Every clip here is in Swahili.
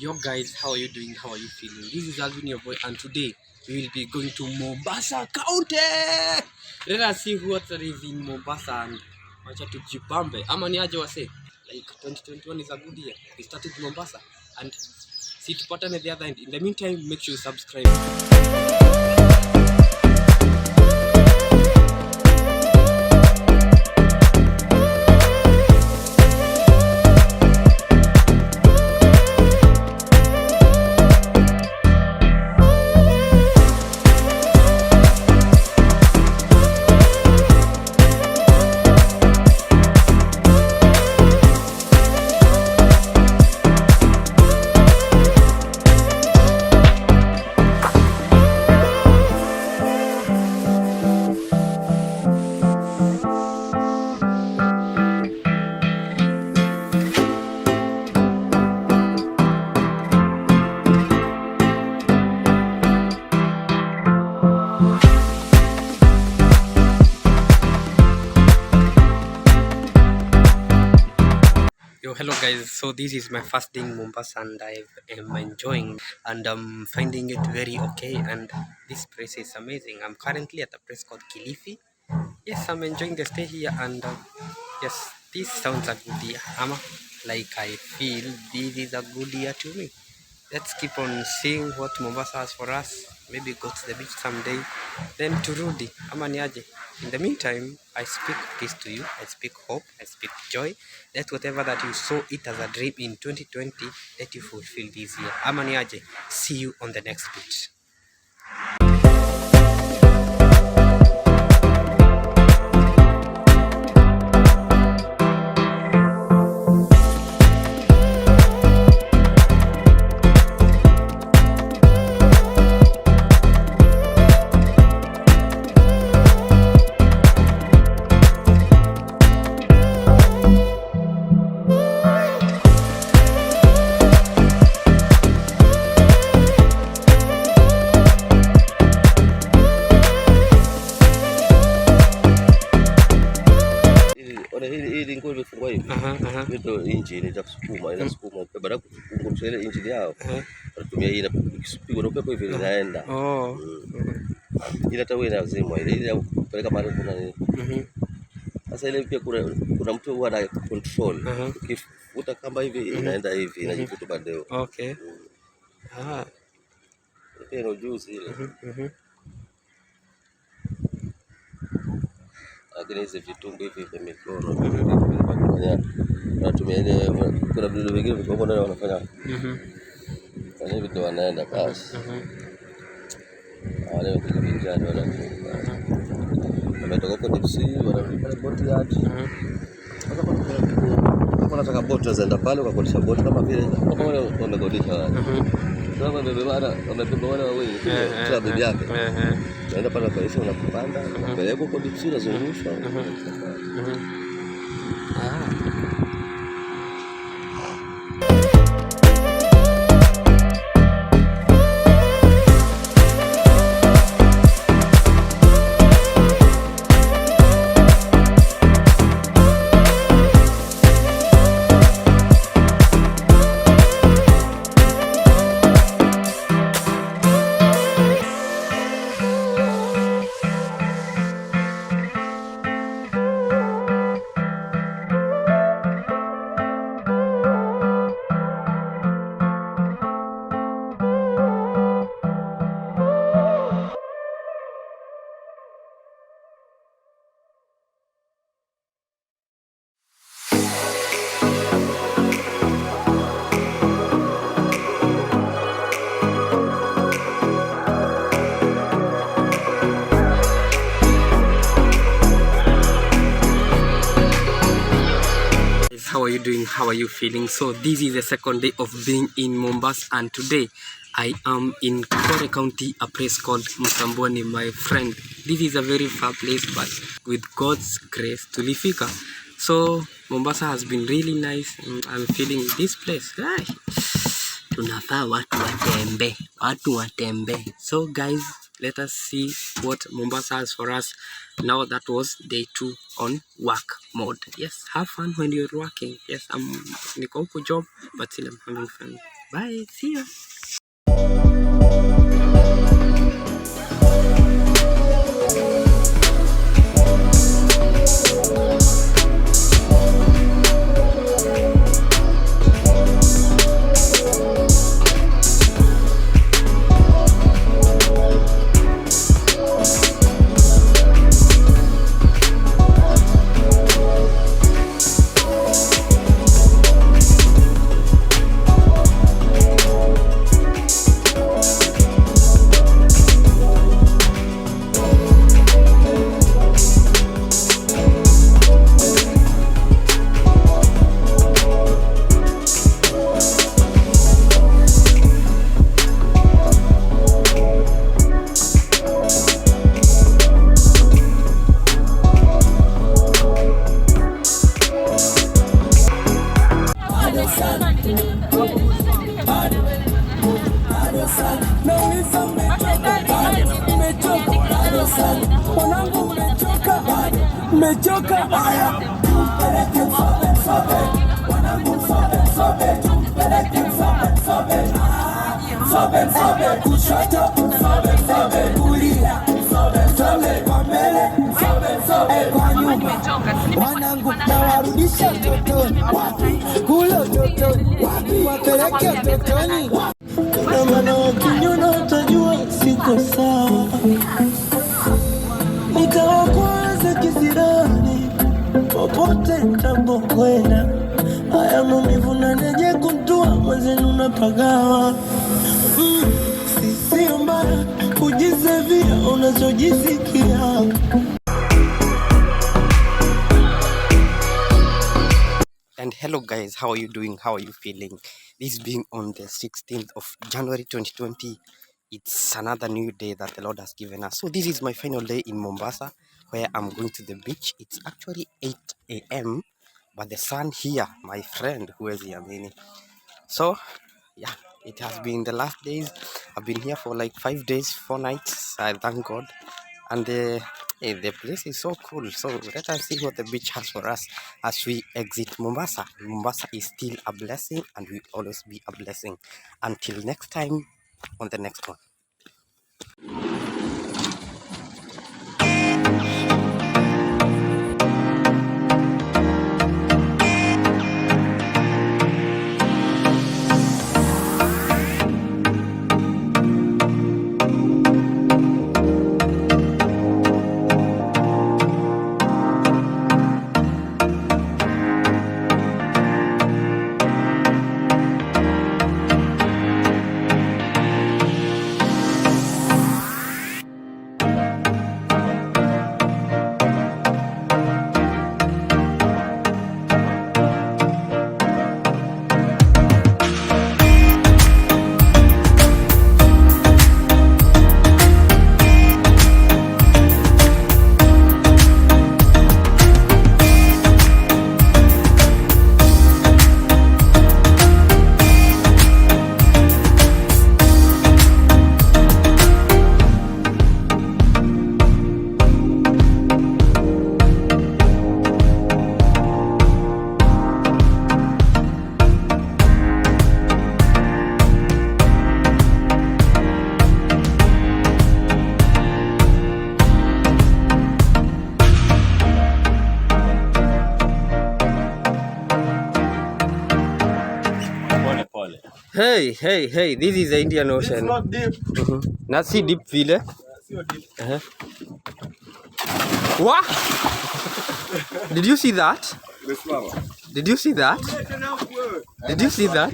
Yo guys, how are you doing? How are you feeling? This is Alvin, your boy, and today we will be going to Mombasa County. Let us see what there is in Mombasa and wacha tujibambe. Ama ni aje wase? Like 2021 is a good year. We started Mombasa and see tupatane the other end. In the meantime, make sure you subscribe. Yo, hello guys. So this is my first day in Mombasa and I am enjoying and I'm finding it very okay, and this place is amazing. I'm currently at a place called Kilifi. Yes, I'm enjoying the stay here, and yes, this sounds a good year. Like I feel this is a good year to me. Let's keep on seeing what Mombasa has for us. Maybe go to the beach someday, then to Rudy. Niaje. In the meantime, I speak peace to you. I speak hope. I speak joy. Let whatever that you saw it as a dream in 2020, let you fulfill this year. Niaje. See you on the next beach. Hili nguo imefungwa hivi. Ndio injini itasukuma, inasukuma. Baada ya kufunga ile injini yao, wanatumia ile ikipigwa na upepo hivi inaenda. Ile hata wewe lazima ile kupeleka mahali kuna nini. Sasa ile pia kuna mtu huwa ana control. Ukifuta kamba hivi inaenda hivi, inajivuta baadaye. Okay. Pia ndio juzi ile. Lakini hizi vitungu hivi vya mikono wanatumia ile, kuna vitu vingine viko ndio wanafanya kwa hivi ndio wanaenda basi. Wale wako vijana wametoka kwa DC wanapanda boti hadi kama nataka boti zaenda pale kwa kodisha boti kama vile kama wale wamekodisha kama wamebeba wale wawili kila bibi yake naenda pale kwa hiyo unapanda unapeleka kwa DC unazungusha. How are you doing? How are you feeling? So this is the second day of being in Mombasa, and today I am in Kore County, a place called Msambweni, my friend. This is a very far place, but with God's grace tulifika. So Mombasa has been really nice. I'm feeling this place. Tunafaa watu watembe. So guys, let us see what Mombasa has for us. Now that was day 2 on work mode. Yes, have fun when you're working. Yes, I'm niko huko job, but still I'm having fun. Bye. See you. Wanangu nawarudisha utotoni, kula utotoni, wapeleke utotoni. Kuna maana wakiniona utajua siko sawa, nitawakwaza kisirani popote nitapokwenda. Haya maumivu naneje kuntua mwenzenu napagawa. Sio mbaya kujisevia unachojisikia. And hello guys, how are you doing? How are you feeling? This being on the 16th of January 2020, it's another new day that the Lord has given us. So this is my final day in Mombasa, where I'm going to the beach. It's actually 8 a.m. but the sun here, my friend, who is here, meaning. So yeah, it has been the last days. I've been here for like 5 days, 4 nights. I thank God. And the place is so cool. So let us see what the beach has for us as we exit Mombasa. Mombasa is still a blessing and will always be a blessing. Until next time on the next one. Hey, this is the Indian Ocean. It's not deep. Not see deep vile. What? Did you see that? Did you see that? Did you see that?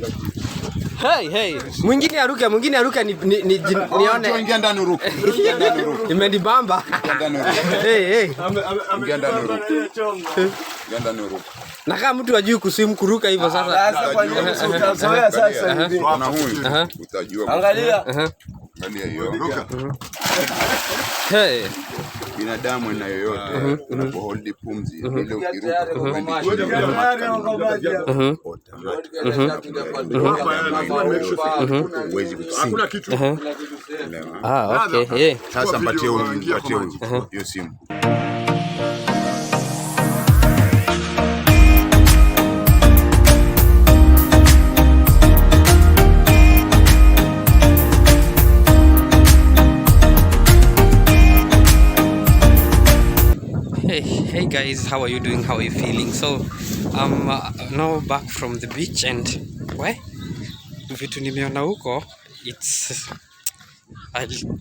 Hey, mwingine aruke nione. Ingia ndani uruke. Imenibamba. Hey. Ingia ndani uruke. Ingia ndani uruke. Na kama mtu ajui kusimu kuruka hivyo sasa. Utazoea sasa hivi. Na huyu utajua. Angalia. Angalia hiyo. Hey. Binadamu na yoyote unapohold pumzi ile ukiruka hakuna kitu. Okay. Sasa mpatie hiyo simu. guys? How are you doing? How are you feeling? So now back from the beach, and vitu nimeona huko, it's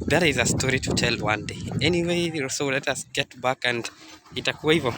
that is a story to tell one day. Anyway, so let us get back and itakuwa hivyo.